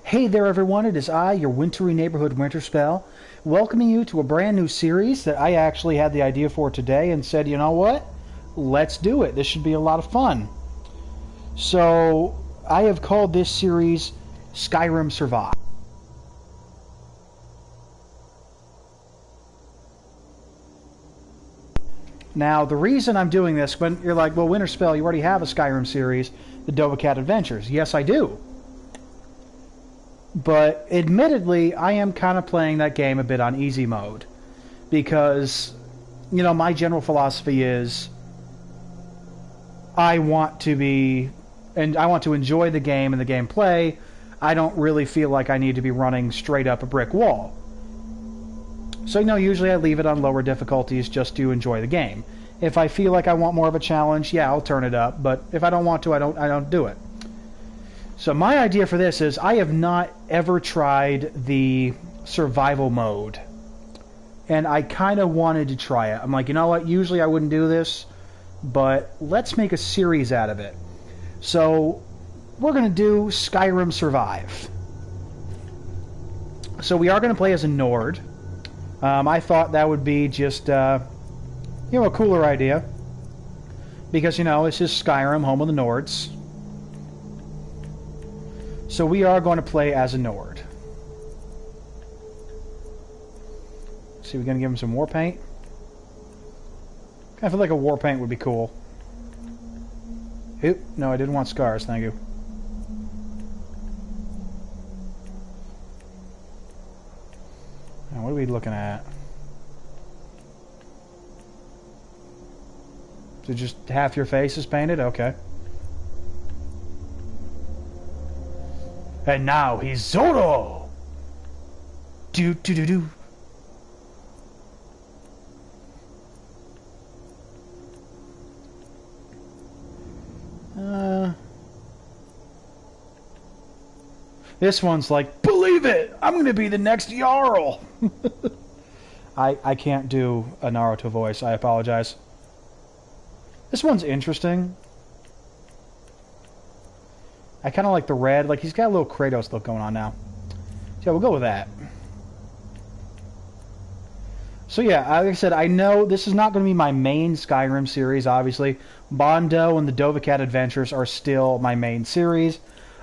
Hey there everyone, it is I, your wintry neighborhood Winterspell, welcoming you to a brand new series that I actually had the idea for today and said, you know what, let's do it. This should be a lot of fun. So, I have called this series Skyrim Survive. Now, the reason I'm doing this, when you're like, well, Winterspell, you already have a Skyrim series, the Dovacat Adventures. Yes, I do. But admittedly, I am kind of playing that game a bit on easy mode. Because, you know, my general philosophy is I want to enjoy the game and the gameplay. I don't really feel like I need to be running straight up a brick wall. So, you know, usually I leave it on lower difficulties just to enjoy the game. If I feel like I want more of a challenge, yeah, I'll turn it up. But if I don't want to, I don't do it. So my idea for this is I have not ever tried the survival mode. And I kind of wanted to try it. I'm like, you know what? Usually I wouldn't do this, but let's make a series out of it. So we're going to do Skyrim Survive. So we are going to play as a Nord. I thought that would be just, you know, a cooler idea. Because, you know, it's just Skyrim, home of the Nords. So we are going to play as a Nord. See, we're going to give him some war paint. I feel like a war paint would be cool. Oop, no, I didn't want scars, thank you. Now, what are we looking at? So just half your face is painted? Okay. And now he's Zoro! Do. This one's like, believe it! I'm gonna be the next Jarl! I can't do a Naruto voice, I apologize. This one's interesting. I kind of like the red. Like, he's got a little Kratos look going on now. So, yeah, we'll go with that. So, yeah, like I said, I know this is not going to be my main Skyrim series, obviously. Bondo and the Dovacat Adventures are still my main series.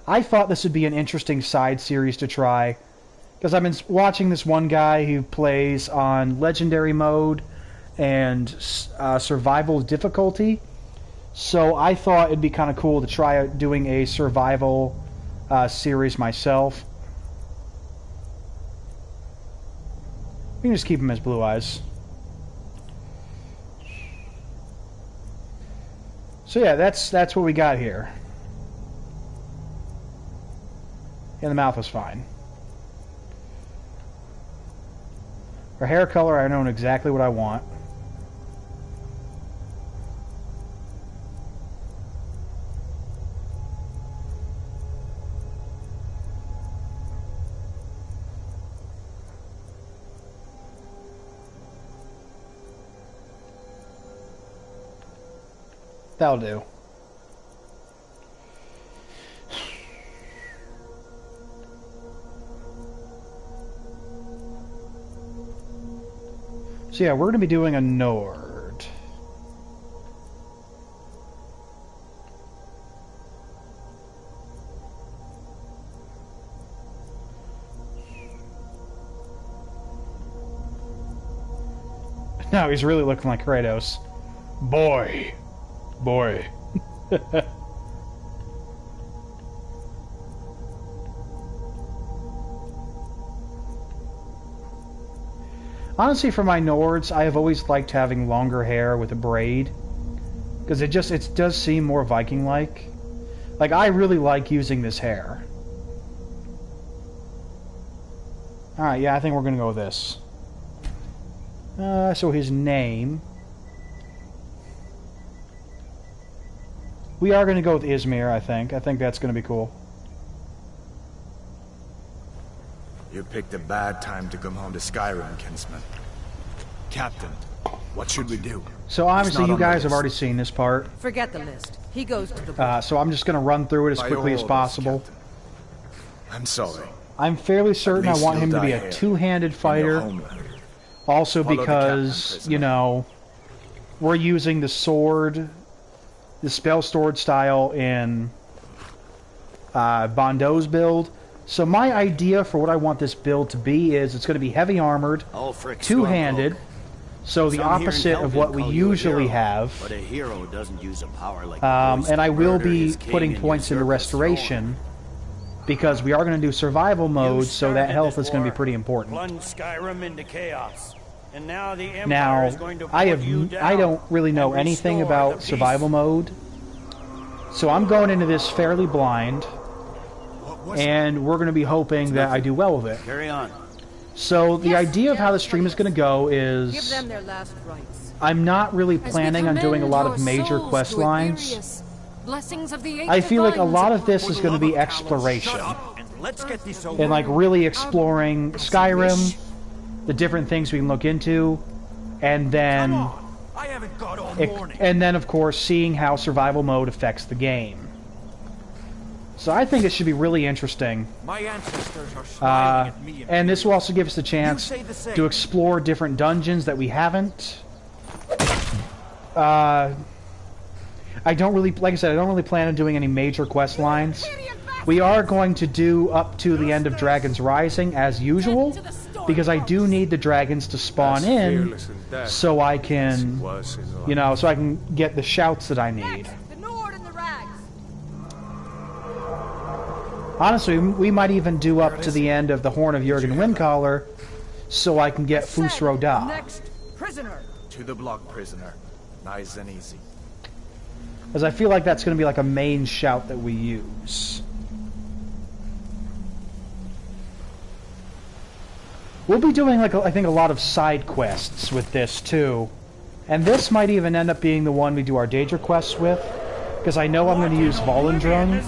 I thought this would be an interesting side series to try. Because I've been watching this one guy who plays on Legendary mode and Survival difficulty. So I thought it'd be kind of cool to try doing a survival series myself. We can just keep him as Blue Eyes. So yeah, that's what we got here. And the mouth was fine. For hair color, I know exactly what I want. That'll do. So yeah, we're going to be doing a Nord. No, he's really looking like Kratos. Boy. Honestly, for my Nords, I have always liked having longer hair with a braid. Because it does seem more Viking-like. Like, I really like using this hair. Alright, yeah, I think we're going to go with this. So his name... We are going to go with Izmir, I think. I think that's going to be cool. You picked a bad time to come home to Skyrim, Kinsman. Captain, what should we do? So obviously you guys have already seen this part. Forget the list. He goes to the book. So I'm just going to run through it as quickly as possible. I'm sorry. I'm fairly certain I least want you'll him to be die a here, two-handed in your fighter. homeland. Also Follow the captain, because, prisoner. you know, we're using the sword, the spell sword style in Bondo's build. So my idea for what I want this build to be is it's going to be heavy armored, two-handed, so the opposite of what we usually have. But a hero doesn't use a power like And I will be putting points into restoration because we are going to do survival mode, so that health is going to be pretty important. Plunge Skyrim into chaos. And now the Empire Now, is going to put you down I don't really know and anything restore about the peace. survival mode, so I'm going into this fairly blind, and we're going to be hoping that I do well with it. Carry on. So the idea of how the stream is going to go Give is them their last rites. I'm not really As we planning on doing a commend lot of your major souls quest to lines. Ethereus, blessings of the eight I feel like a divines lot of upon this you. is going to be exploration Let's get this over. and like really exploring Skyrim, the different things we can look into, and then I haven't got all morning. and then of course seeing how survival mode affects the game. So I think it should be really interesting. My ancestors are smiling at me. And this will also give us the chance say the same. to explore different dungeons that we haven't. I don't really, like I said, I don't really plan on doing any major quest lines. We are going to do up to the end of Dragon's Rising as usual, because I do need the dragons to spawn in so I can, you know, so I can get the shouts that I need. The Nord and the Rags. Honestly, we might even do up to the end of the Horn of Jurgen Windcaller so I can get Fusro Da. Next prisoner. To the block, prisoner. Nice and easy. Because I feel like that's going to be like a main shout that we use. We'll be doing, like, I think, a lot of side quests with this, too. And this might even end up being the one we do our Daedra quests with. Because I know I'm going to use Volendrung.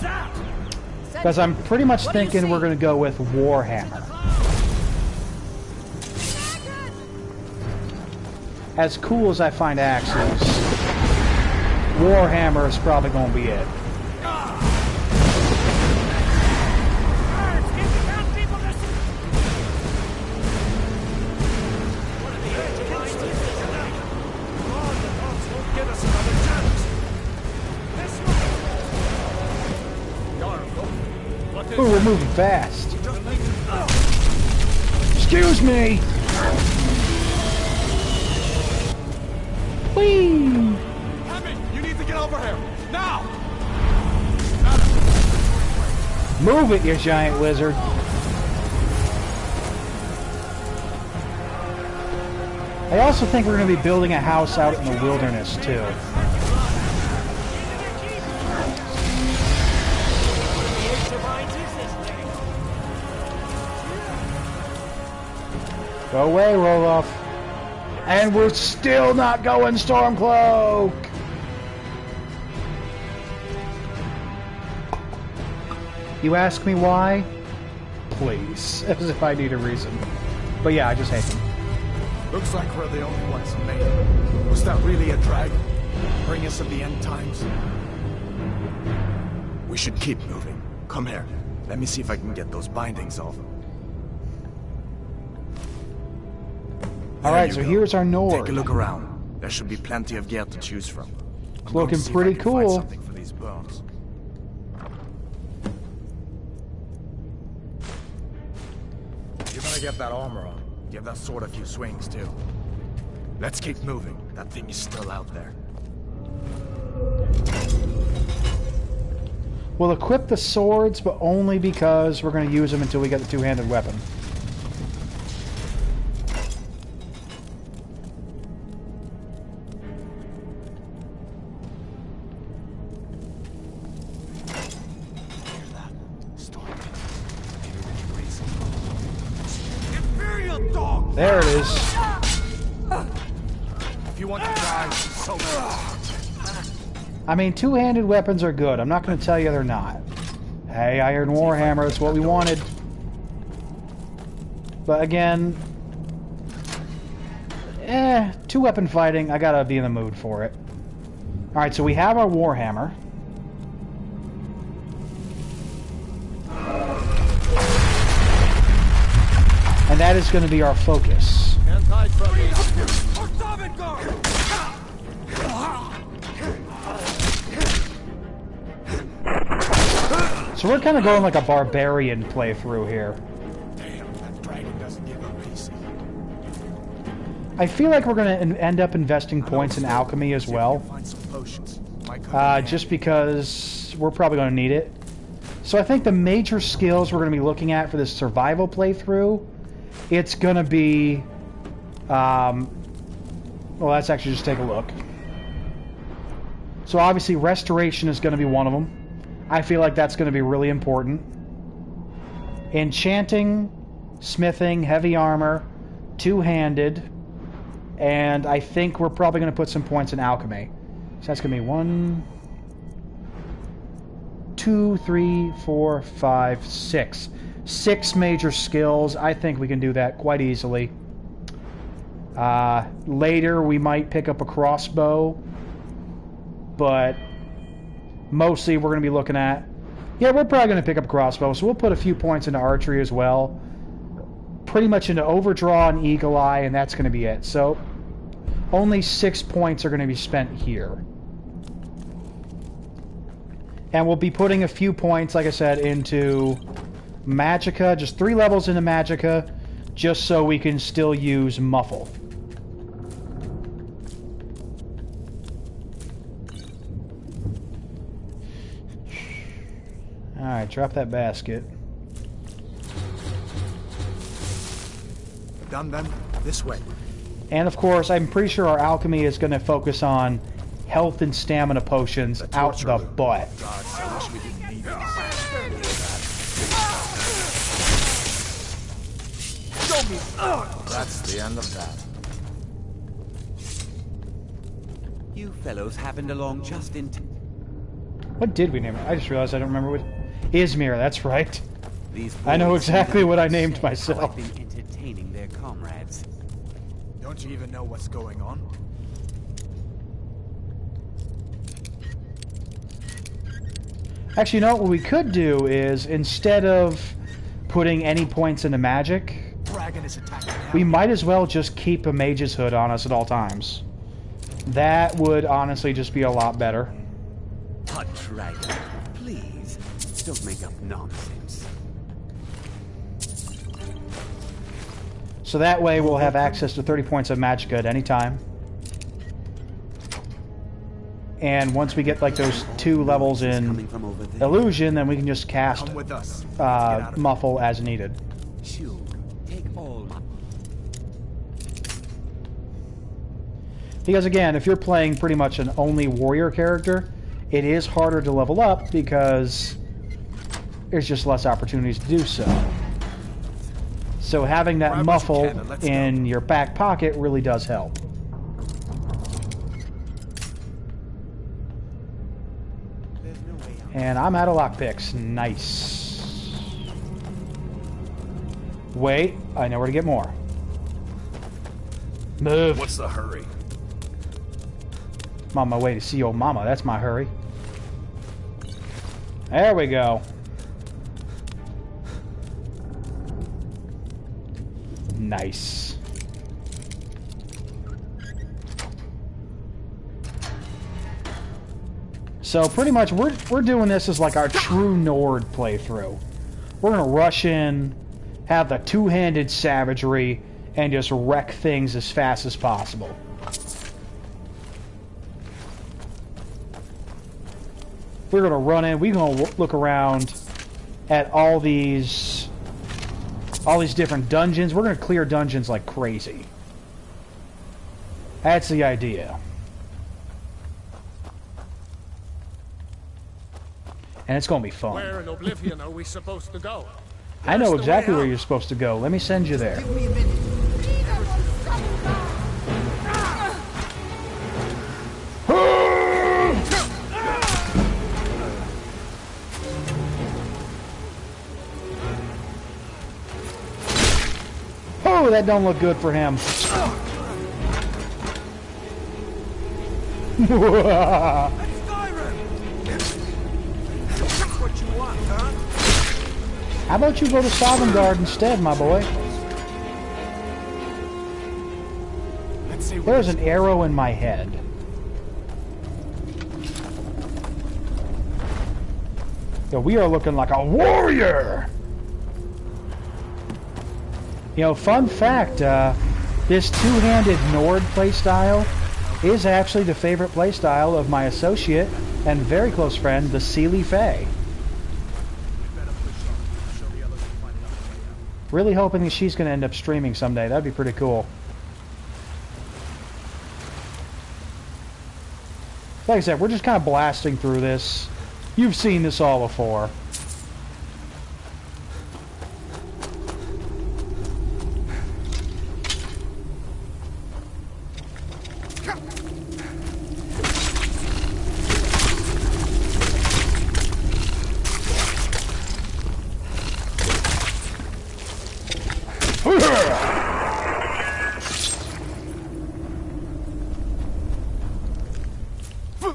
Because I'm pretty much thinking we're going to go with Warhammer. As cool as I find axes, Warhammer is probably going to be it. Ooh, we're moving fast. Excuse me! Whee! Hemi, you need to get over here! Now! Move it, you giant lizard. I also think we're going to be building a house out in the wilderness, too. Go away, Roloff. And we're still not going Stormcloak! You ask me why? Please. As if I need a reason. But yeah, I just hate them. Looks like we're the only ones who made it. Was that really a dragon? Bring us of the end times? We should keep moving. Come here. Let me see if I can get those bindings off. Alright, so here's our Nord. Take a look around. There should be plenty of gear to choose from. I'm Looking going to see if pretty I can find cool. something for these bones. You're gonna get that armor on. Give that sword a few swings too. Let's keep moving. That thing is still out there. We'll equip the swords, but only because we're going to use them until we get the two-handed weapon. There it is. If you want to die, so I mean, two-handed weapons are good. I'm not going to tell you they're not. Hey, Iron Warhammer, that's what we wanted. But again, two-weapon fighting, I gotta be in the mood for it. Alright, so we have our Warhammer. And that is going to be our focus. Can't hide from me. So we're kind of going like a barbarian playthrough here. Damn, that dragon doesn't give up easy. I feel like we're going to end up investing points in alchemy as well. Find some potions. Might come in Just because we're probably going to need it. So I think the major skills we're going to be looking at for this survival playthrough, it's going to be... well, let's actually just take a look. So obviously restoration is going to be one of them. I feel like that's going to be really important. Enchanting, smithing, heavy armor, two-handed, and I think we're probably going to put some points in alchemy. So that's going to be 1, 2, 3, 4, 5, 6. 6 major skills. I think we can do that quite easily. Later we might pick up a crossbow, but mostly we're going to be looking at... Yeah, we're probably going to pick up a crossbow, so we'll put a few points into archery as well. Pretty much into overdraw and eagle eye, and that's going to be it. So only 6 points are going to be spent here. And we'll be putting a few points, like I said, into magicka, just 3 levels into magicka, just so we can still use muffle. Alright, drop that basket. Done then. This way. And of course, I'm pretty sure our alchemy is going to focus on health and stamina potions out the butt. God, I wish we didn't need this. Show me. That's the end of that. You fellows happened along just in time. What did we name it? I just realized I don't remember what... Izmir, that's right. These I know boys exactly what I named how myself. I've been entertaining their comrades. Don't you even know what's going on? Actually, you know what we could do is, instead of putting any points into magic, Dragon is attacking now. we might as well just keep a mage's hood on us at all times. That would honestly just be a lot better. Hot dragon, please, don't make up nonsense. So that way we'll have access to 30 points of magicka at any time. And once we get like those 2 levels in illusion, then we can just cast Come with us. Let's get out of muffle as needed. Sure, take all my... Because again, if you're playing pretty much an only warrior character, it is harder to level up because there's just less opportunities to do so. So having that Grab what you muffle can and let's in your back pocket really does help. There's no way out. And I'm out of lockpicks. Nice. Wait, I know where to get more. Move. What's the hurry? I'm on my way to see old mama. That's my hurry. There we go. Nice. So pretty much we're doing this as like our true Nord playthrough. We're gonna rush in, have the two-handed savagery, and just wreck things as fast as possible. We're gonna run in. We're gonna look around at all these different dungeons. We're gonna clear dungeons like crazy. That's the idea. And it's gonna be fun. Where in Oblivion are we supposed to go? I know There's the exactly way where out. you're supposed to go. Let me send you there. Oh, that don't look good for him. Skyrim! That's what you want, huh? How about you go to Sovngarde instead, my boy? There's an arrow in my head. Yo, we are looking like a warrior! You know, fun fact, this two-handed Nord playstyle is actually the favorite playstyle of my associate and very close friend, the Sealy Fae. Really hoping that she's going to end up streaming someday. That'd be pretty cool. Like I said, we're just kind of blasting through this. You've seen this all before.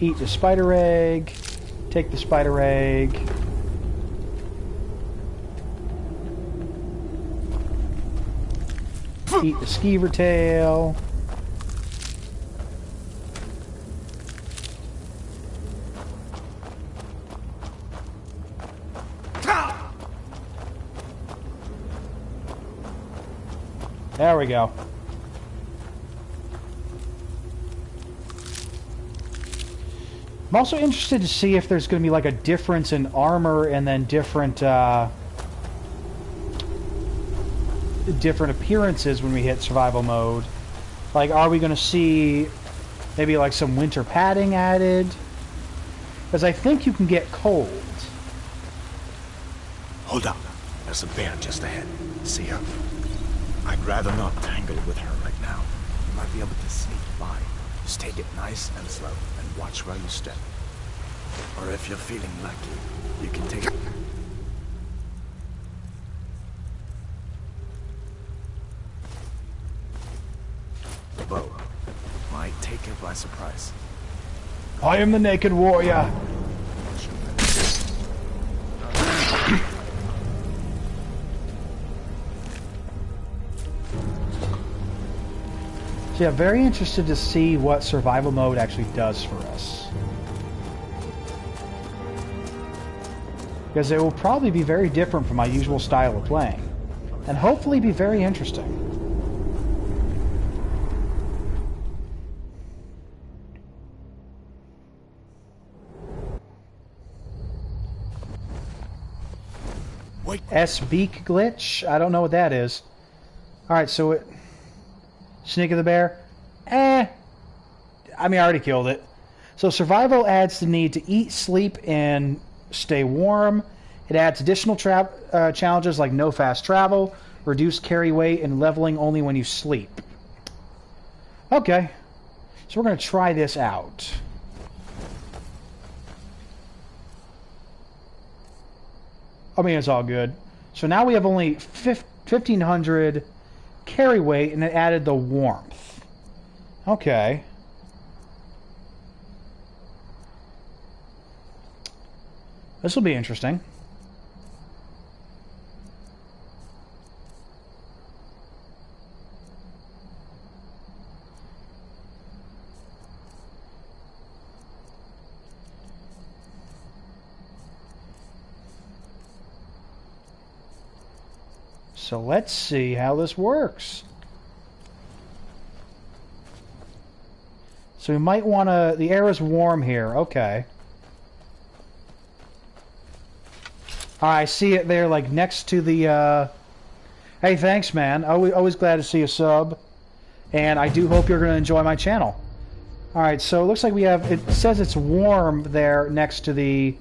Eat the spider egg. Take the spider egg. Eat the skeever tail. There we go. I'm also interested to see if there's going to be like a difference in armor and then different different appearances when we hit survival mode. Like, are we going to see maybe like some winter padding added? Because I think you can get cold. Hold up. There's a bear just ahead. See her? I'd rather not tangle with her right now. You might be able to sneak by. Just take it nice and slow, and watch where you step. Or if you're feeling lucky, you can take it. The bow might take her by surprise. I am the naked warrior. So yeah, very interested to see what survival mode actually does for us. Because it will probably be very different from my usual style of playing. And hopefully be very interesting. Wait. S-beak glitch? I don't know what that is. Alright, so it... Sneak of the bear? I mean, I already killed it. So survival adds the need to eat, sleep, and stay warm. It adds additional challenges like no fast travel, reduced carry weight, and leveling only when you sleep. Okay. So we're going to try this out. I mean, it's all good. So now we have only 1,500... carry weight, and it added the warmth. Okay. This will be interesting. So let's see how this works. So we might want to... The air is warm here. Okay. I see it there, like, next to the... Hey, thanks, man. Always glad to see a sub. And I do hope you're going to enjoy my channel. Alright, so it looks like we have... It says it's warm there next to the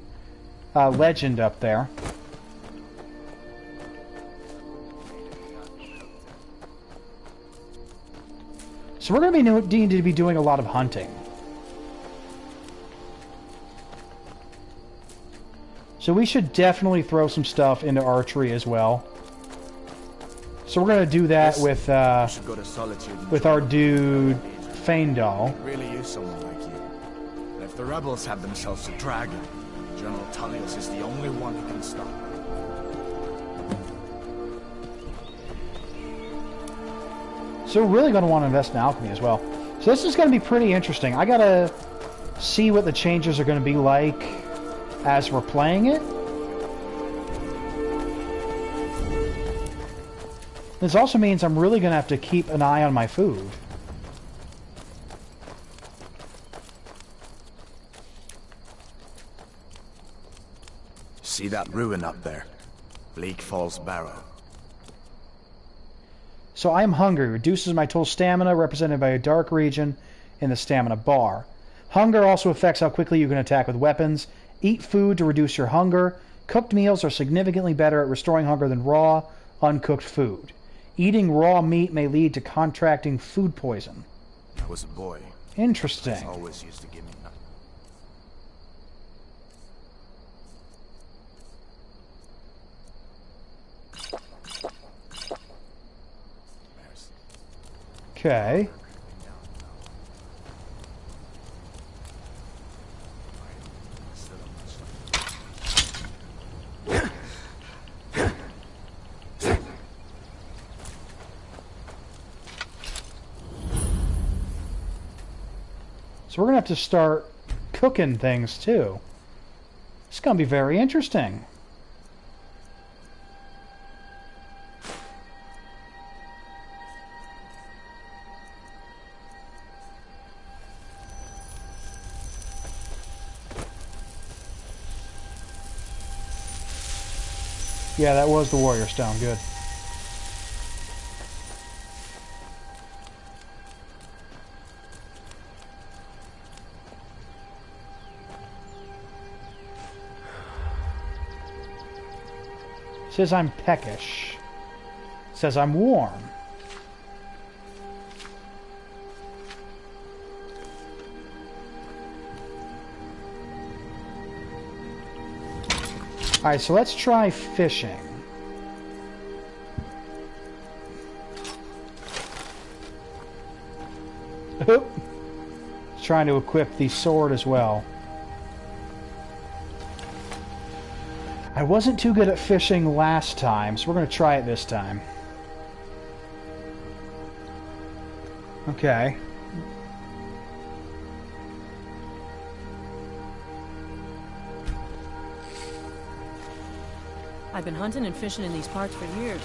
legend up there. So we're going to need to be doing a lot of hunting. So we should definitely throw some stuff into archery as well. So we're going to do that with our dude, Feindal. Really use someone like you. And if the rebels have themselves a dragon, General Tullius is the only one who can stop them. So we're really going to want to invest in alchemy as well. So this is going to be pretty interesting. I gotta see what the changes are going to be like as we're playing it. This also means I'm really going to have to keep an eye on my food. See that ruin up there? Bleak Falls Barrow. So I am hungry. Reduces my total stamina, represented by a dark region in the stamina bar. Hunger also affects how quickly you can attack with weapons. Eat food to reduce your hunger. Cooked meals are significantly better at restoring hunger than raw, uncooked food. Eating raw meat may lead to contracting food poison. I was a boy. Interesting. He always used to give me nothing. Okay. So we're going to have to start cooking things too. It's going to be very interesting. Yeah, that was the Warrior Stone. Good. Says I'm peckish. Says I'm warm. Alright, so let's try fishing. Oop. Trying to equip the sword as well. I wasn't too good at fishing last time, so we're going to try it this time. Okay. I've been hunting and fishing in these parts for years.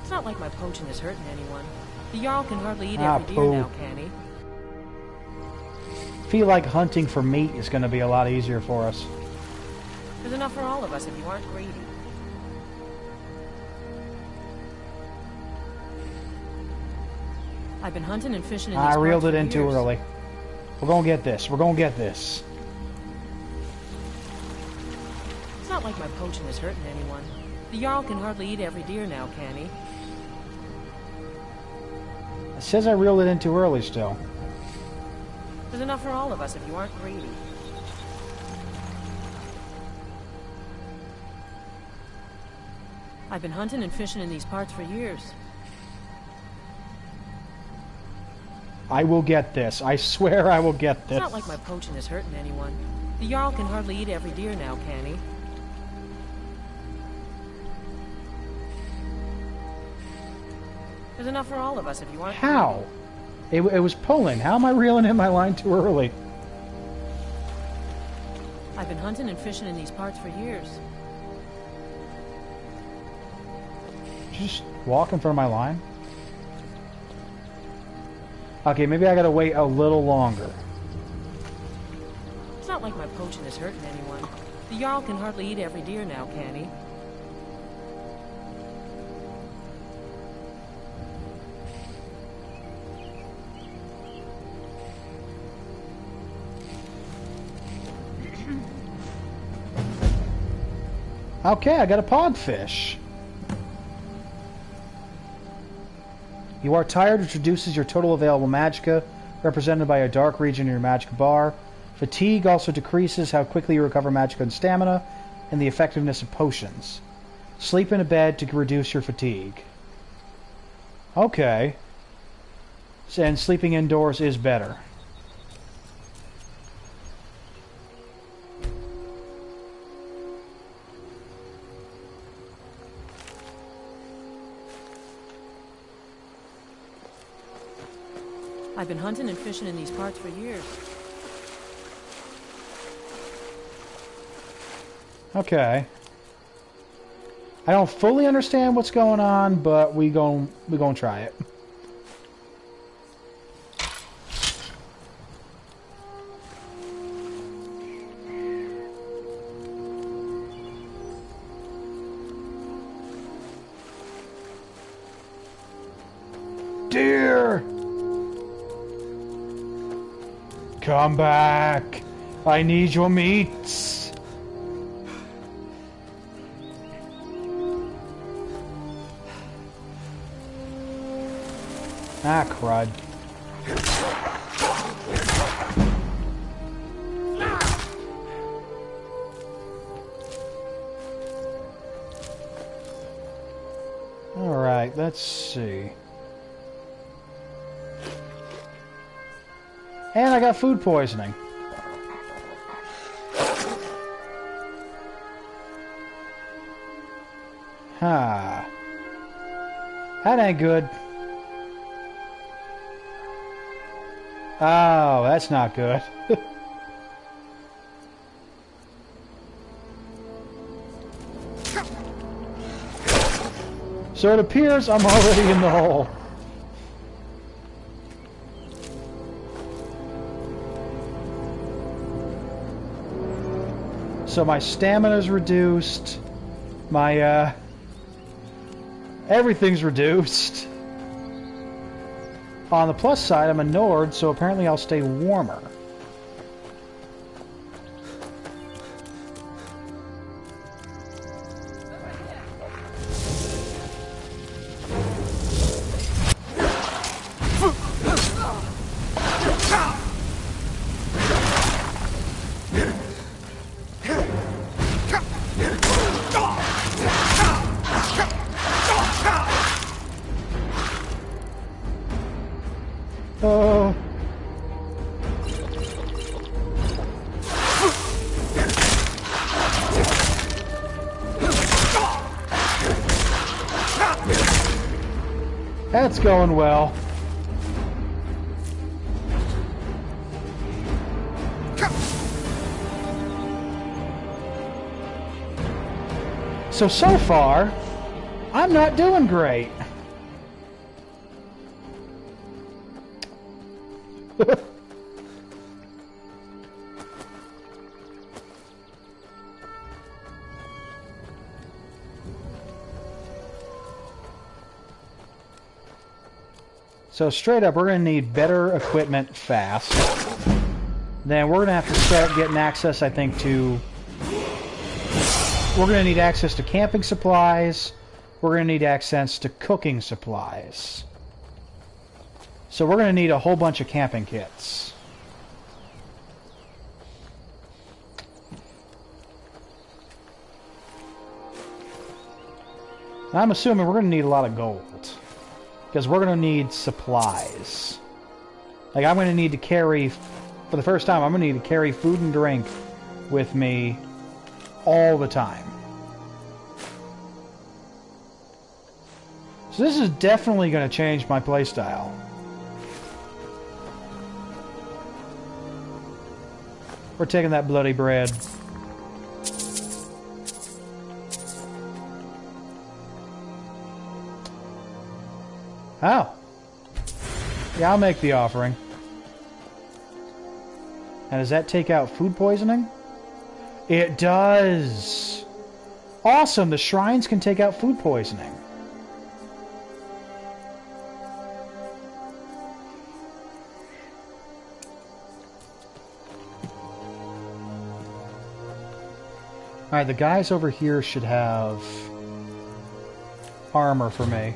It's not like my poaching is hurting anyone. The Jarl can hardly eat every deer now, can he? Feel like hunting for meat is going to be a lot easier for us. There's enough for all of us if you aren't greedy. I've been hunting and fishing in these I reeled parts it for in too years. early. We're going to get this. We're going to get this. It's not like my poaching is hurting anyone. The Jarl can hardly eat every deer now, can he? It says I reeled it in too early still. There's enough for all of us if you aren't greedy. I've been hunting and fishing in these parts for years. I will get this. I swear I will get this. It's not like my poaching is hurting anyone. The Jarl can hardly eat every deer now, can he? There's enough for all of us if you aren't How? It was pulling. How am I reeling in my line too early? greedy. I've been hunting and fishing in these parts for years. Just walk in front of my line? Okay, maybe I gotta wait a little longer. It's not like my poaching is hurting anyone. The Jarl can hardly eat every deer now, can he? Okay, I got a podfish. You are tired, which reduces your total available magicka, represented by a dark region in your magicka bar. Fatigue also decreases how quickly you recover magicka and stamina, and the effectiveness of potions. Sleep in a bed to reduce your fatigue. Okay. And sleeping indoors is better. I've been hunting and fishing in these parts for years. Okay. I don't fully understand what's going on, but we gonna try it. Dear! Come back! I need your meats! Ah, crud. Alright, let's see. And I got food poisoning. Huh. That ain't good. Oh, that's not good. So it appears I'm already in the hole. So my stamina's reduced. My, everything's reduced. On the plus side, I'm a Nord, so apparently I'll stay warmer. Oh. That's going well. So far, I'm not doing great. So straight up, we're going to need better equipment fast. Then we're going to have to start getting access, I think, to... We're going to need access to camping supplies. We're going to need access to cooking supplies. So we're going to need a whole bunch of camping kits. I'm assuming we're going to need a lot of gold. Because we're going to need supplies. Like, I'm going to need to carry... For the first time, I'm going to need to carry food and drink with me all the time. So this is definitely going to change my playstyle. We're taking that bloody bread. Oh. Yeah, I'll make the offering. And does that take out food poisoning? It does! Awesome! The shrines can take out food poisoning. Alright, the guys over here should have armor for me.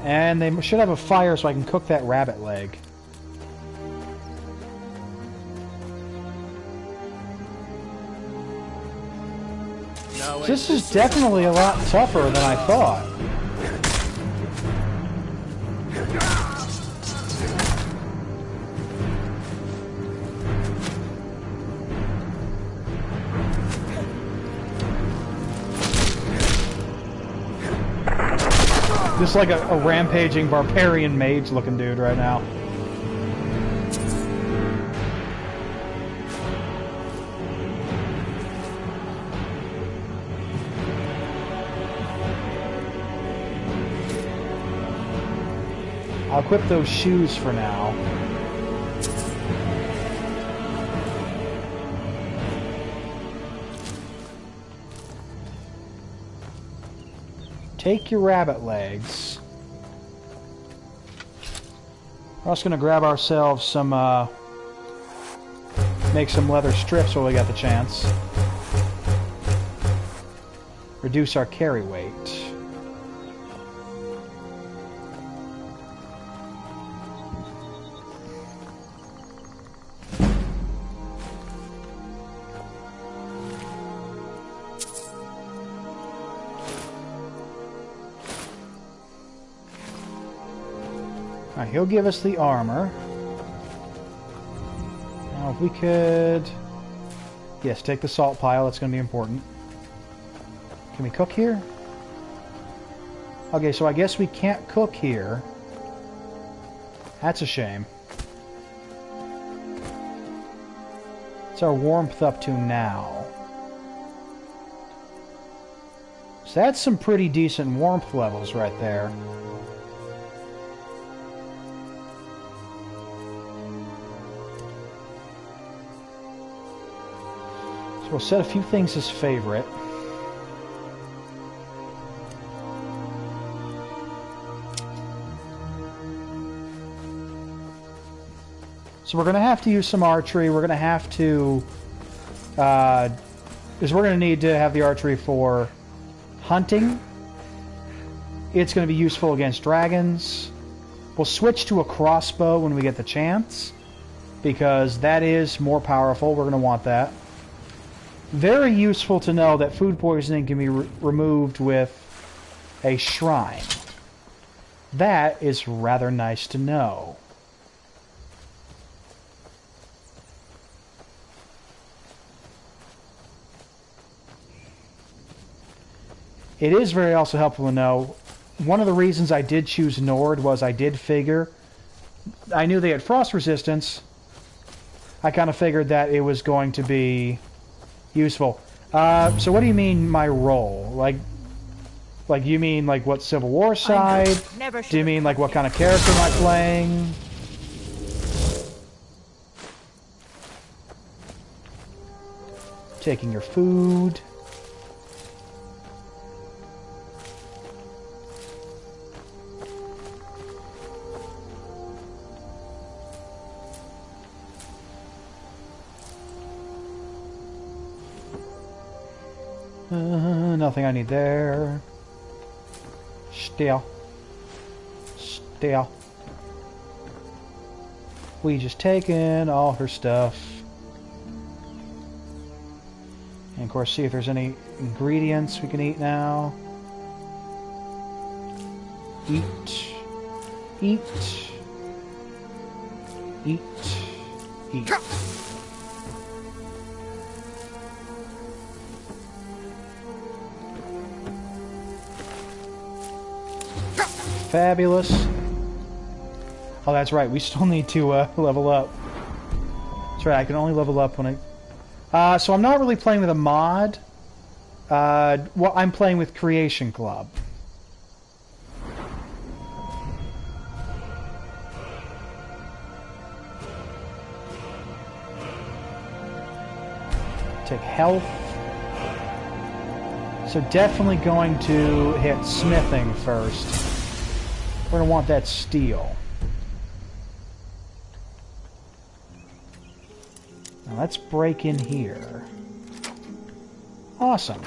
And they should have a fire so I can cook that rabbit leg. No, this is definitely a lot tougher than I thought. Just like a rampaging barbarian mage looking dude right now. I'll equip those shoes for now. Take your rabbit legs. We're also going to grab ourselves some, make some leather strips while we got the chance. Reduce our carry weight. Alright, he'll give us the armor. Now if we could... Yes, take the salt pile, that's going to be important. Can we cook here? Okay, so I guess we can't cook here. That's a shame. What's our warmth up to now? So that's some pretty decent warmth levels right there. So we'll set a few things as favorite. So we're going to have to use some archery. We're going to have to... because we're going to need to have the archery for hunting. It's going to be useful against dragons. We'll switch to a crossbow when we get the chance, because that is more powerful. We're going to want that. Very useful to know that food poisoning can be removed with a shrine. That is rather nice to know. It is very also helpful to know. One of the reasons I did choose Nord was I did figure... I knew they had frost resistance. I kind of figured that it was going to be... useful. So what do you mean my role? Like you mean like what Civil War side? Do you mean like what kind of character am I playing? Taking your food. Nothing I need there. Still. We just taken all her stuff. And of course, see if there's any ingredients we can eat now. Eat. Eat. Eat. Eat. Fabulous. Oh, that's right. We still need to level up. That's right. I can only level up when I... so I'm not really playing with a mod. Well, I'm playing with Creation Club. Take health. So definitely going to hit smithing first. We're going to want that steel. Now let's break in here. Awesome.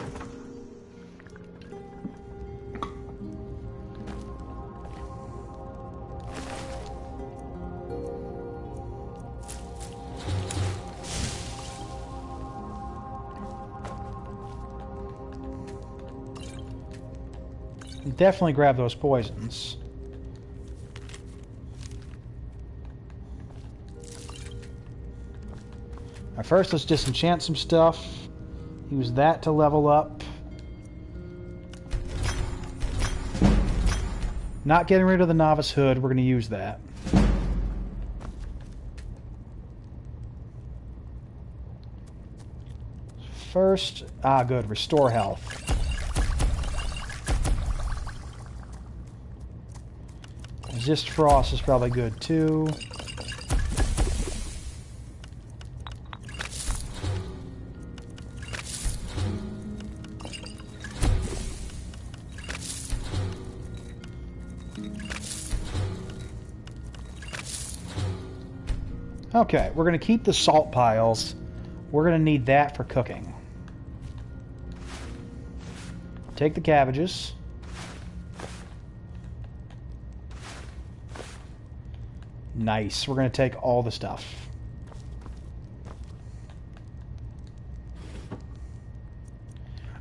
Definitely grab those poisons. First, let's disenchant some stuff. Use that to level up. Not getting rid of the novice hood. We're going to use that. First, good. Restore health. Resist frost is probably good too. Okay, we're going to keep the salt piles. We're going to need that for cooking. Take the cabbages. Nice. We're going to take all the stuff.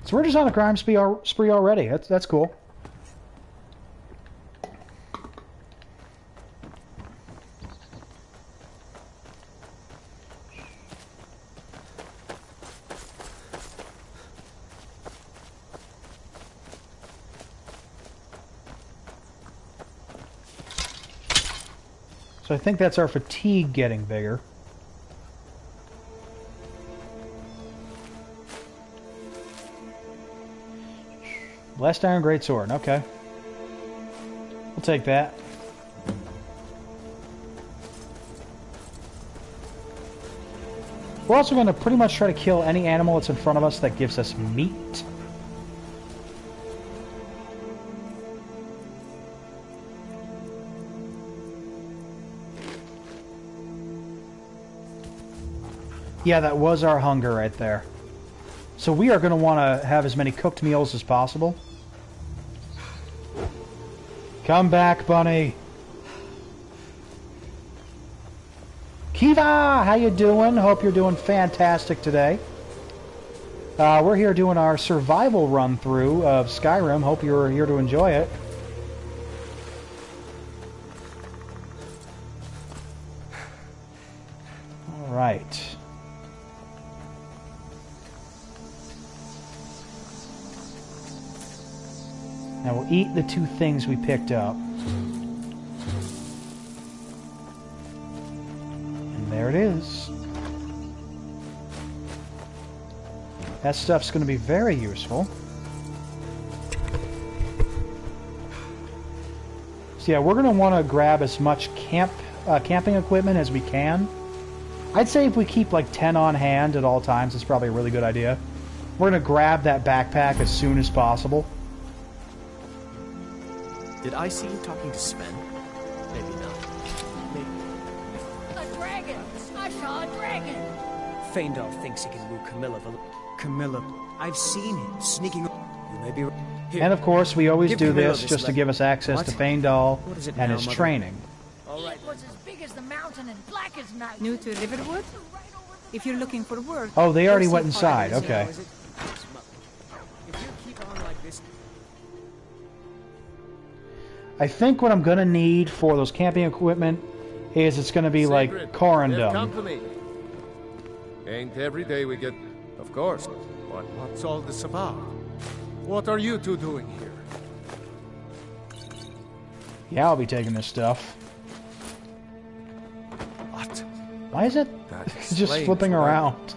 So we're just on a crime spree already. That's cool. So I think that's our fatigue getting bigger. Blessed Iron Greatsword, okay. We'll take that. We're also going to pretty much try to kill any animal that's in front of us that gives us meat. Yeah, that was our hunger right there. So we are going to want to have as many cooked meals as possible. Come back, bunny. Kiva, how you doing? Hope you're doing fantastic today. We're here doing our survival run-through of Skyrim. Hope you're here to enjoy it. All right. Now we'll eat the 2 things we picked up. And there it is. That stuff's going to be very useful. So yeah, we're going to want to grab as much camping equipment as we can. I'd say if we keep like 10 on hand at all times, it's probably a really good idea. We're going to grab that backpack as soon as possible. Did I see you talking to Sven? Maybe not. Maybe. A dragon! I saw a dragon! Feindal thinks he can woo Camilla. Camilla, I've seen him sneaking. You may be. Here. And of course, we always Give do Camilla this this just to letter. give us access What? to Feindal What is it and now, his Mother? training. All right. It was as big as the mountain and black as night. New to Riverwood? If you're looking for work... Oh, they already go went see inside. Harvey. Okay. If you keep on like this. I think what I'm going to need for those camping equipment is it's going to be like Sigrid, corundum. company. Ain't every day we get... Of course. But what's all this about? What are you two doing here? Yeah, I'll be taking this stuff. What? Why is it That just explains flipping why- around?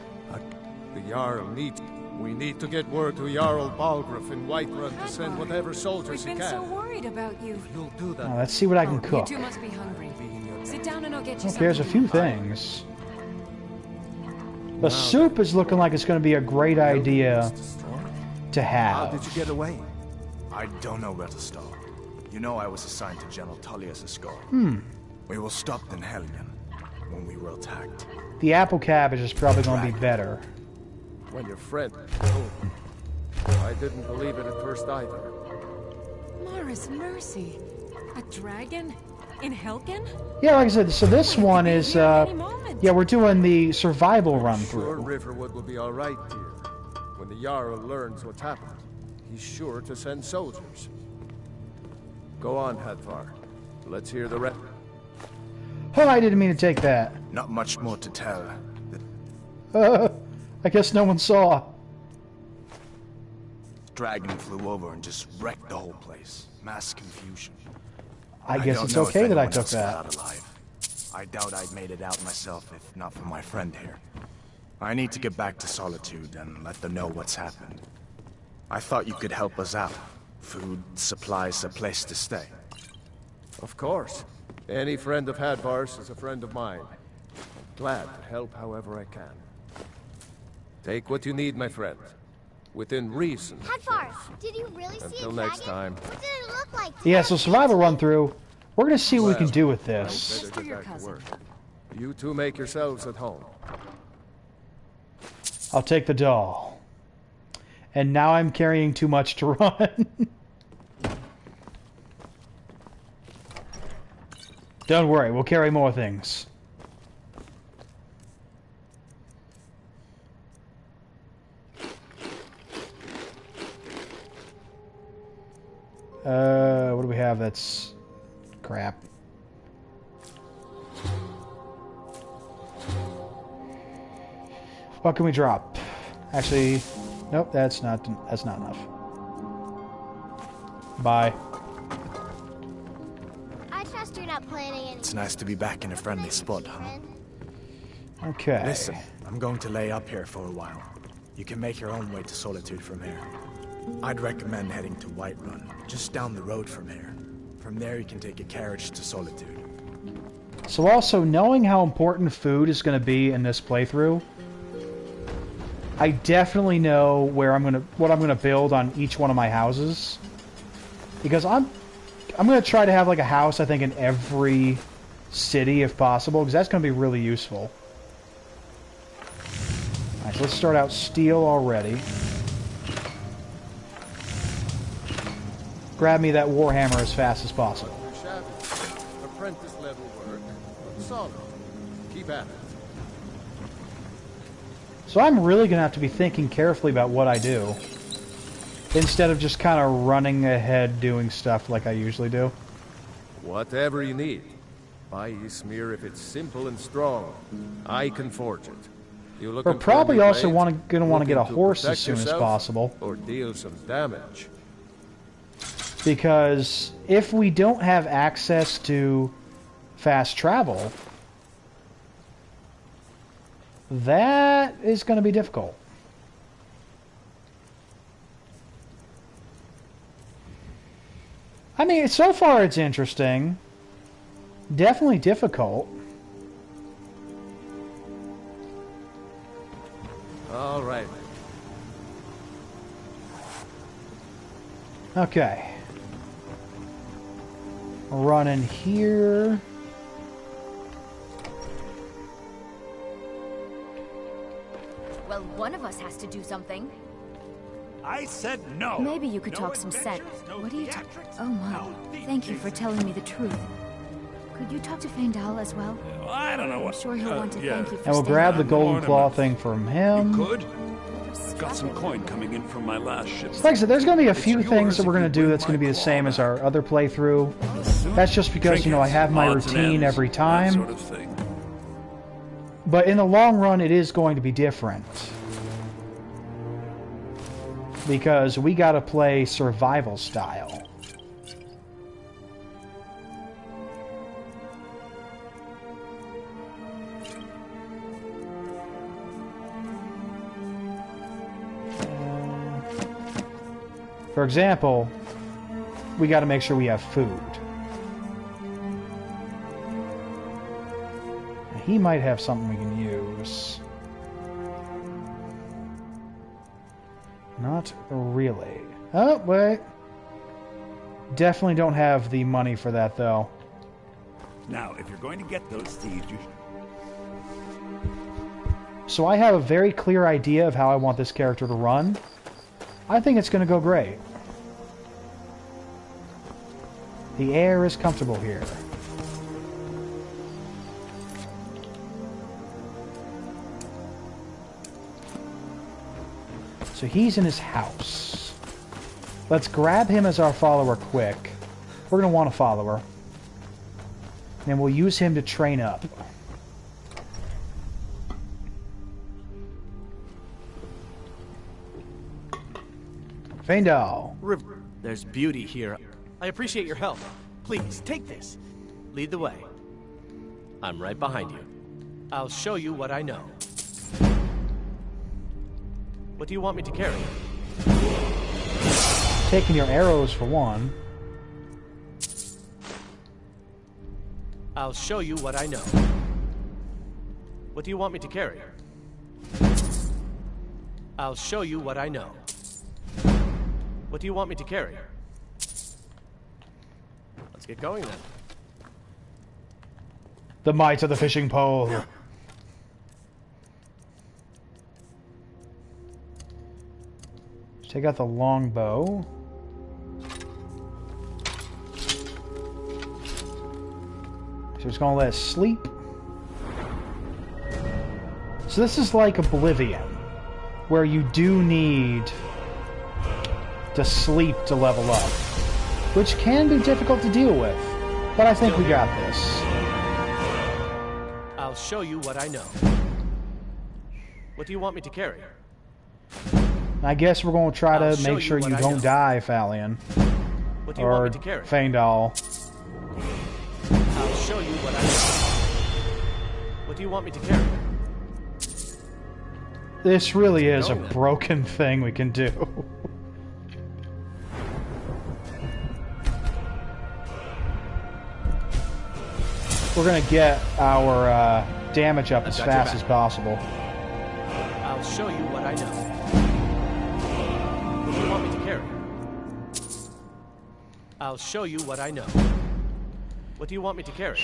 The Jarl needs... We need to get word to Jarl Balgruuf in Whiterun to send whatever soldiers We've he been so can. worried about you. You'll do that. Now, let's see what I can You cook. two must be hungry. Sit down and I'll get you Okay, there's a something. few things. The soup is looking like it's going to be a great idea to How have. did you get away? I don't know where to start. You know I was assigned to General Tullius' escort. We were stopped in Helgen when we were attacked. The apple cabbage is probably going to be better. When your friend told me. I didn't believe it at first either. Mara's mercy. A dragon? In Helgen? Yeah, like I said, so this one is, Any moment. yeah, we're doing the survival run Sure, through. Riverwood will be all right, dear. When the Jarl learns what's happened, he's sure to send soldiers. Go on, Hadvar. Let's hear the rest. Oh, I didn't mean to take that. Not much more to tell. I guess no one saw. The dragon flew over and just wrecked the whole place. Mass confusion. I guess don't it's know if okay that I anyone took else got that. out alive. I doubt I'd made it out myself if not for my friend here. I need to get back to Solitude and let them know what's happened. I thought you could help us out. Food, supplies, a place to stay. Of course. Any friend of Hadvar's is a friend of mine. Glad to help however I can. Take what you need, my friend. Within reason. Hadvar, did you really see Until a next dragon? time. What did it look like? Yeah, so survival run through. We're gonna see what we can do with this. Better get back to work. You two make yourselves at home. I'll take the doll. And now I'm carrying too much to run. Don't worry, we'll carry more things. What do we have that's crap? What can we drop? Actually, nope, that's not enough. Bye. I trust you're not planning any. It's nice to be back in a friendly spot, huh? Okay. Listen, I'm going to lay up here for a while. You can make your own way to Solitude from here. I'd recommend heading to Whiterun, just down the road from here. From there you can take a carriage to Solitude. So also, knowing how important food is going to be in this playthrough, I definitely know what I'm gonna build on each one of my houses, because I'm gonna try to have like a house, I think, in every city if possible, because that's gonna be really useful. Alright, so let's start out steel already. Grab me that warhammer as fast as possible. Apprentice level work. Solid. Keep at it. So I'm really going to have to be thinking carefully about what I do, instead of just kind of running ahead doing stuff like I usually do. Whatever you need. Buy Ysmir if it's simple and strong. I can forge it. You We're probably also going to want to get a horse as soon as yourself, possible. Or deal some damage. Because if we don't have access to fast travel, that is going to be difficult. I mean, so far it's interesting. Definitely difficult. All right. Okay. Run in here. Well, one of us has to do something. I said no. Maybe you could No talk some sense. adventures, no What do you talk? theatrics, Oh, Mom. no Thank you for telling me the truth. Could you talk to Feindal as well? I don't know what. I'm sure he'll want to thank you for And we'll staying. grab the golden claw thing from him. Could. Got some coin coming in from my last ship. Like I said, there's going to be a few things that we're going to do that's going to be the same as our other playthrough. That's just because, you know, I have my routine every time. Sort of thing. But in the long run, it is going to be different. Because we got to play survival style. For example, we got to make sure we have food. He might have something we can use. Not really. Oh, wait. Definitely don't have the money for that, though. Now, if you're going to get those seeds, you should... So I have a very clear idea of how I want this character to run. I think it's going to go great. The air is comfortable here. So he's in his house. Let's grab him as our follower quick. We're going to want a follower. And we'll use him to train up. Feindal. River, there's beauty here. I appreciate your help. Please, take this. Lead the way. I'm right behind you. I'll show you what I know. What do you want me to carry? Taking your arrows for one. I'll show you what I know. What do you want me to carry? I'll show you what I know. What do you want me to carry? Let's get going then. The might of the fishing pole. Take out the longbow. So it's gonna let us sleep. So this is like Oblivion, where you do need to sleep to level up, which can be difficult to deal with, but I think we got this. I'll show you what I know. What do you want me to carry? I guess we're going to try to make sure you don't die, Falion. What do you want me to carry? Feindal. I'll show you what I know. What do you want me to carry? This really is a broken thing we can do. We're going to get our damage up as fast as possible. I'll show you what I know. What do you want me to carry? I'll show you what I know. What do you want me to carry?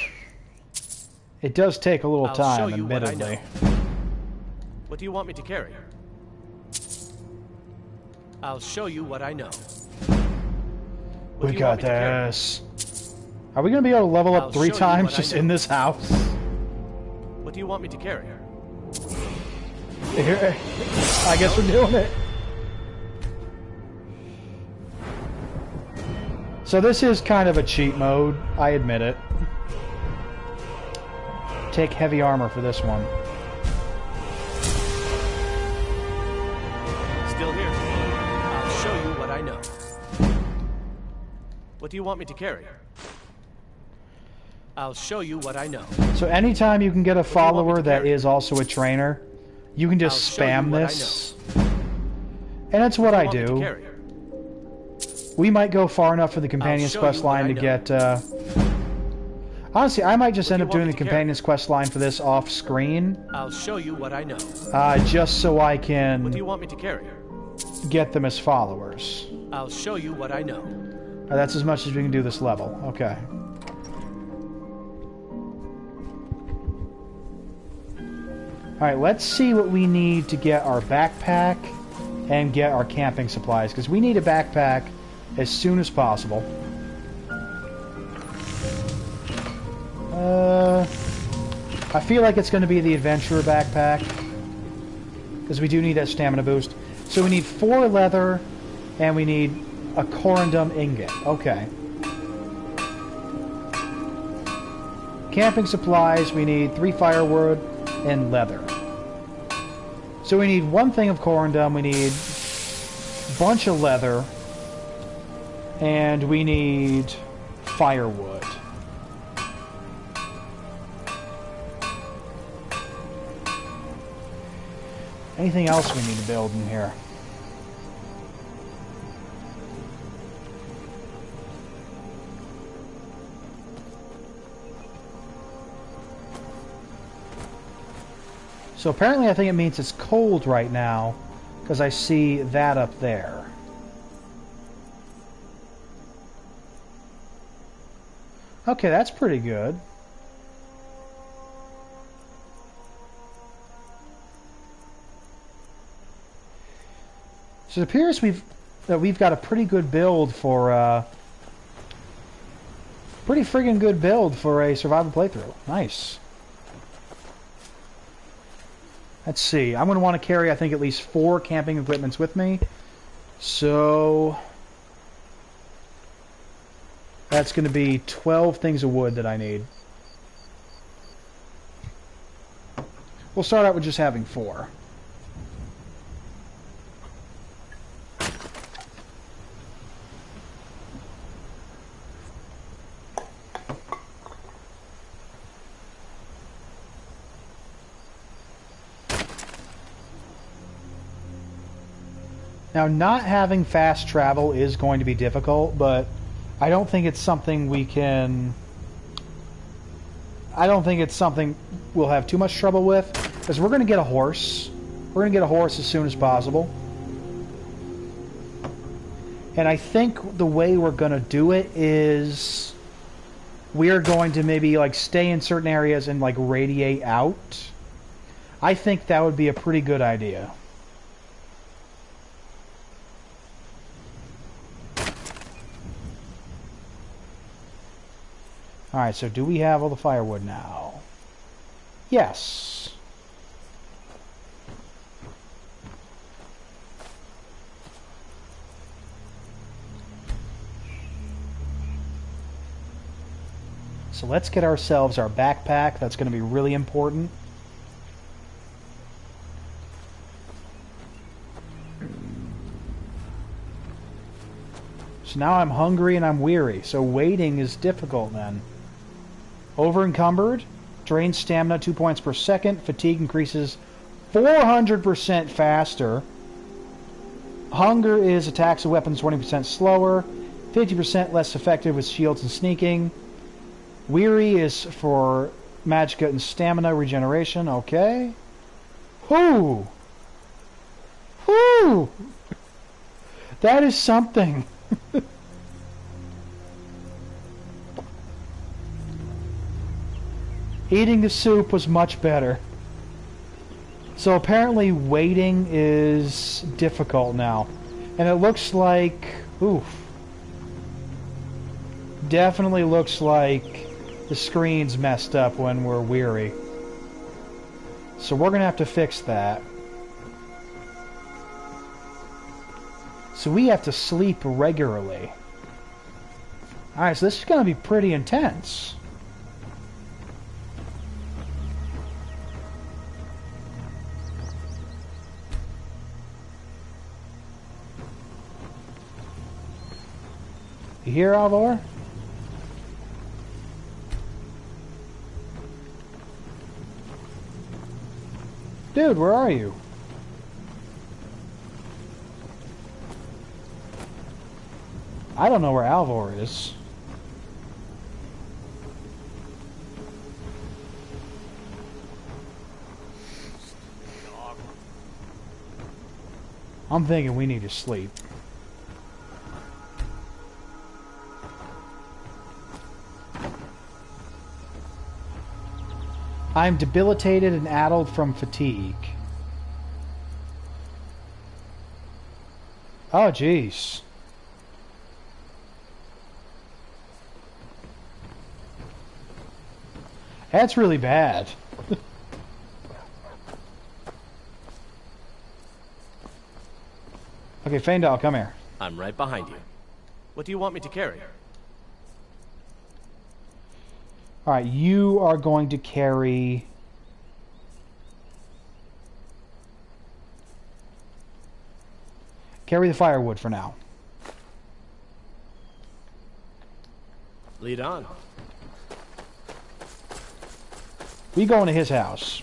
It does take a little time, show you admittedly. What do you want me to carry? I'll show you what I know. We got this. Are we going to be able to level up 3 times just in this house? What do you want me to carry? Here, I guess we're doing it. So this is kind of a cheat mode, I admit it. Take heavy armor for this one. Still here. I'll show you what I know. What do you want me to carry? I'll show you what I know. So anytime you can get a follower that is also a trainer, you can just spam this. And that's what I do. We might go far enough for the Companion's Quest line to get... Honestly, I might just end up doing the Companion's Quest line for this off screen. I'll show you what I know. Just so I can... What do you want me to carry? Get them as followers. I'll show you what I know. That's as much as we can do this level. Okay. Alright, let's see what we need to get our backpack and get our camping supplies, because we need a backpack as soon as possible. I feel like it's going to be the adventurer backpack, because we do need that stamina boost. So we need 4 leather, and we need a corundum ingot. Okay. Camping supplies, we need 3 firewood and leather. So we need 1 thing of corundum, we need a bunch of leather, and we need firewood. Anything else we need to build in here? So apparently I think it means it's cold right now, because I see that up there. Okay, that's pretty good. So it appears we've got a pretty good build for pretty friggin' good build for a survival playthrough. Nice. Let's see. I'm going to want to carry, I think, at least 4 camping equipments with me. So that's going to be 12 things of wood that I need. We'll start out with just having 4. Now, not having fast travel is going to be difficult, but I don't think it's something we can... I don't think it's something we'll have too much trouble with, because we're going to get a horse. We're going to get a horse as soon as possible. And I think the way we're going to do it is we're going to maybe like stay in certain areas and like radiate out. I think that would be a pretty good idea. Alright, so do we have all the firewood now? Yes. So let's get ourselves our backpack. That's going to be really important. So now I'm hungry and I'm weary. So waiting is difficult then. Over-encumbered. Drains stamina 2 points per second. Fatigue increases 400% faster. Hunger is attacks of weapons 20% slower. 50% less effective with shields and sneaking. Weary is for magicka and stamina regeneration. Okay. Whoo! Whoo! That is something. Eating the soup was much better. So apparently waiting is difficult now. And it looks like... Oof. Definitely looks like the screen's messed up when we're weary. So we're going to have to fix that. So we have to sleep regularly. Alright, so this is going to be pretty intense. You hear, Alvor? Dude, where are you? I don't know where Alvor is. I'm thinking we need to sleep. I'm debilitated and addled from fatigue. Oh, jeez. That's really bad. Okay, Feindal, come here. I'm right behind you. What do you want me to carry? Alright, you are going to carry... Carry the firewood for now. Lead on. We go into his house.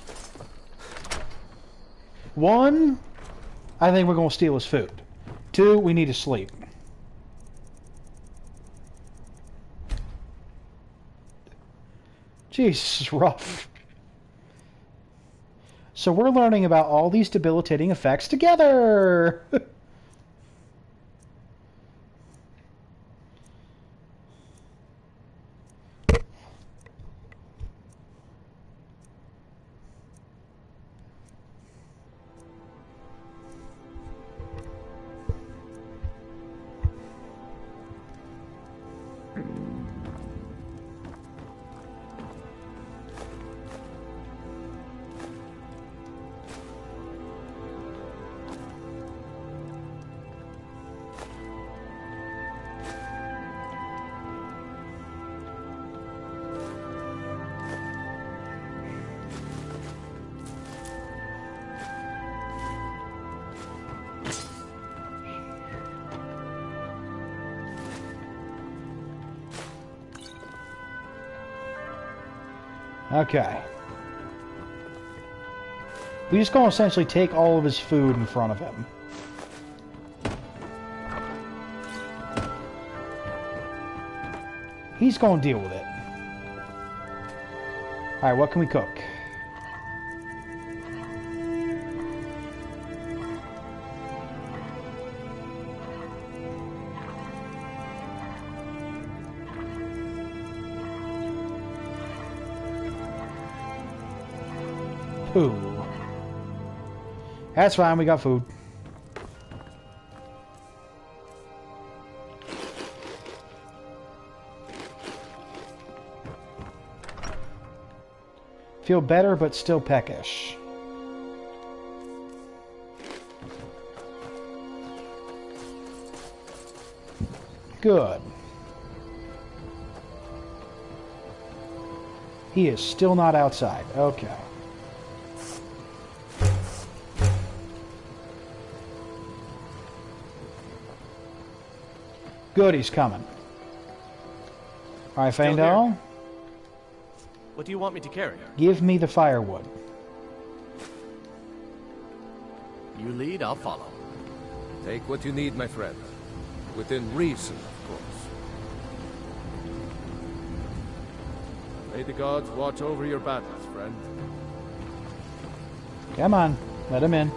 One, I think we're going to steal his food. Two, we need to sleep. Jeez, this is rough. So we're learning about all these debilitating effects together! Okay. We just gonna essentially take all of his food in front of him. He's going to deal with it. Alright, what can we cook? Poo. That's fine, we got food. Feel better, but still peckish. Good. He is still not outside. Okay. Good, he's coming. Alright, Faendal. What do you want me to carry? Give me the firewood. You lead, I'll follow. Take what you need, my friend. Within reason, of course. May the gods watch over your battles, friend. Come on, let him in.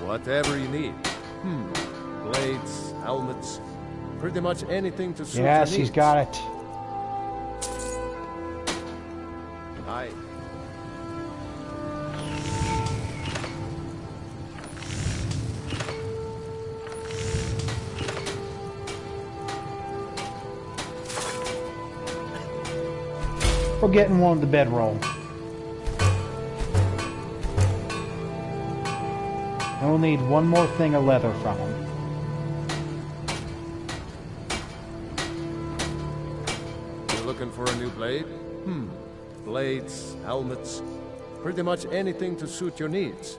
Whatever you need. Blades, helmets, pretty much anything to suit your Yes, needs. he's got it. Aye. We're getting one of the bedroll. And we'll need one more thing of leather from him. You're looking for a new blade? Blades, helmets, pretty much anything to suit your needs.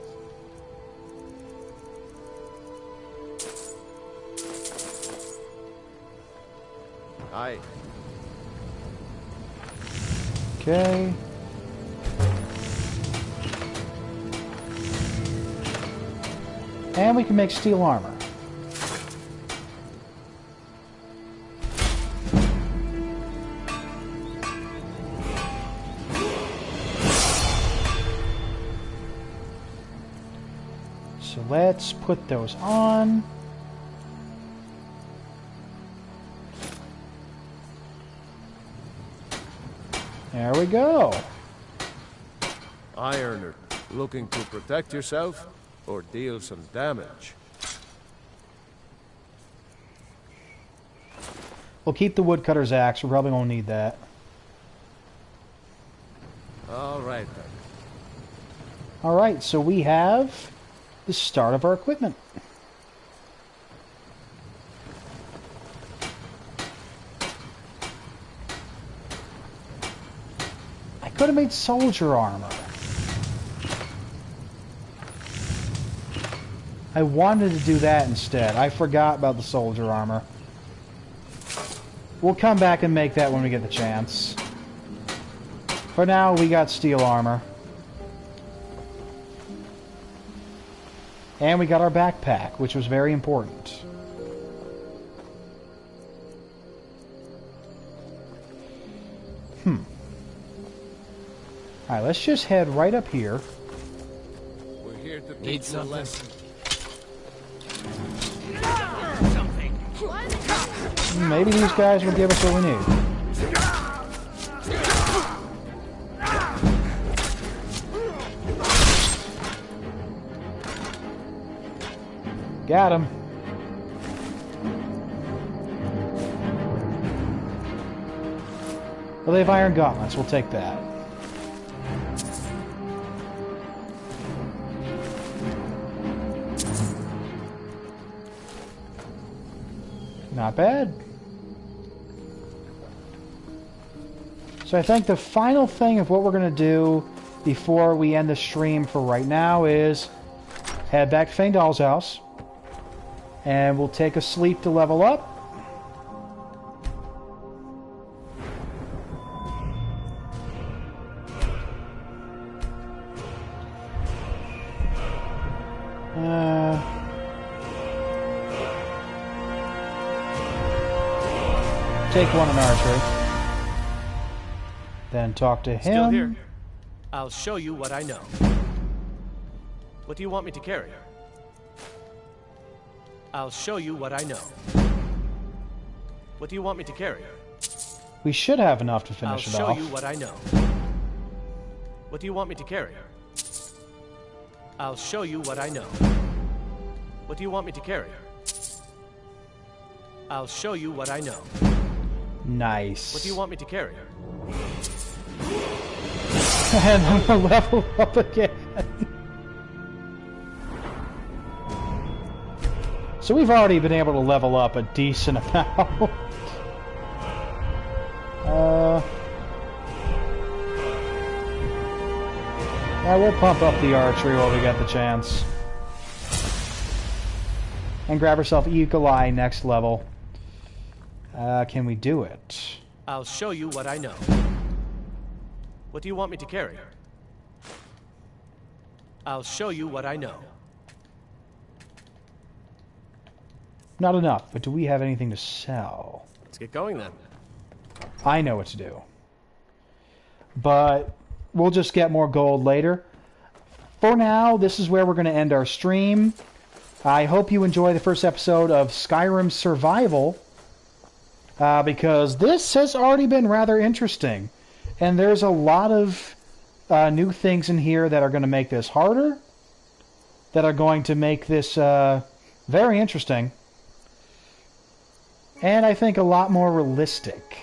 Aye. Okay. And we can make steel armor. So let's put those on. There we go. Ironer, looking to protect yourself or deal some damage? We'll keep the woodcutter's axe. We probably won't need that. All right then. All right, so we have the start of our equipment. I could have made soldier armor. I wanted to do that instead. I forgot about the soldier armor. We'll come back and make that when we get the chance. For now, we got steel armor. And we got our backpack, which was very important. Alright, let's just head right up here. We're here to teach you a lesson. Maybe these guys will give us what we need. Got him. Well, they have iron gauntlets. We'll take that. Not bad. So I think the final thing of what we're going to do before we end the stream for right now is head back to Faendal's house. And we'll take a sleep to level up. Take one in archery. Then talk to him. Still here. I'll show you what I know. What do you want me to carry? I'll show you what I know. What do you want me to carry? We should have enough to finish it off. I'll show you what I know. What do you want me to carry? I'll show you what I know. What do you want me to carry? I'll show you what I know. Nice. What do you want me to carry? And I'm gonna level up again. So we've already been able to level up a decent amount. Yeah, we'll pump up the archery while we get the chance. And grab ourselves Eagle Eye next level. Can we do it? I'll show you what I know. What do you want me to carry? I'll show you what I know. Not enough, but do we have anything to sell? Let's get going then. I know what to do. But we'll just get more gold later. For now, this is where we're going to end our stream. I hope you enjoy the first episode of Skyrim Survival, because this has already been rather interesting. And there's a lot of new things in here that are going to make this harder, that are going to make this very interesting, and I think a lot more realistic.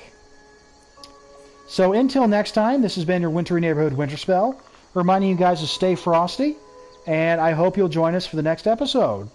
So until next time, this has been your Wintry Neighborhood Winterspell, reminding you guys to stay frosty, and I hope you'll join us for the next episode.